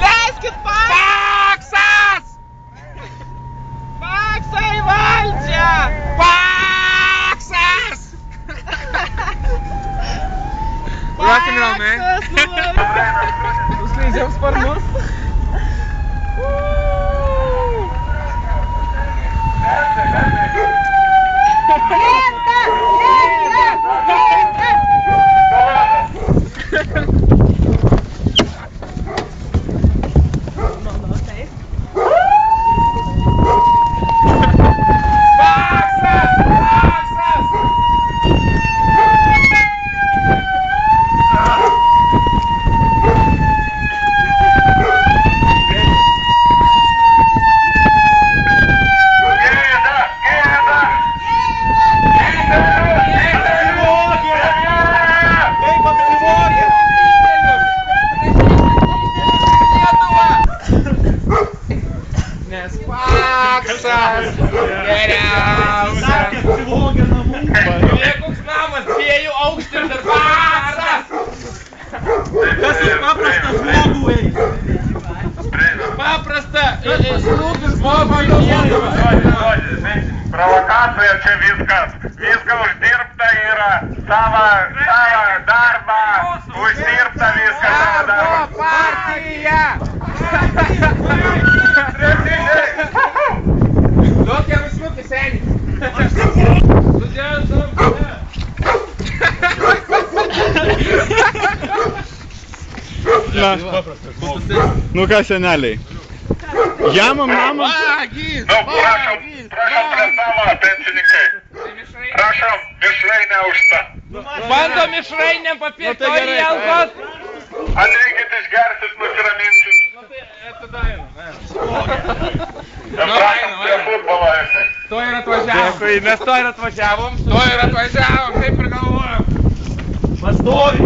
Leiskit Paksas! Paksai valdžia! Paksas! Rock'n'roll, man. Užleidžiam sparnus. Paksas! Geriausias! Žiūrėk, koks namas, 2 aukštų ir dar Paksas! Kas iš paprastą žmogų eis? Paprasta, slūpis žmogų įdėdavas. Provokacija čia viskas uždirbta yra, savo darbą, uždirbta viskas savo darbą. Partija! Duok gerus smūkį, seniai. Sudėtum. Na, nu ką seneliai? Jamam namą? Prašom prie savo pensininkai. Prašom, mišrainę už tą. Bando mišrainę papirkti orielkot. Ateikit išgersit, nusiraminsit. Tada einu. Prašom prie futbolo esi. To ir atvažiavom. Dėkui, mes to ir atvažiavom. To ir atvažiavom, kaip ir galvojom. Pastovi!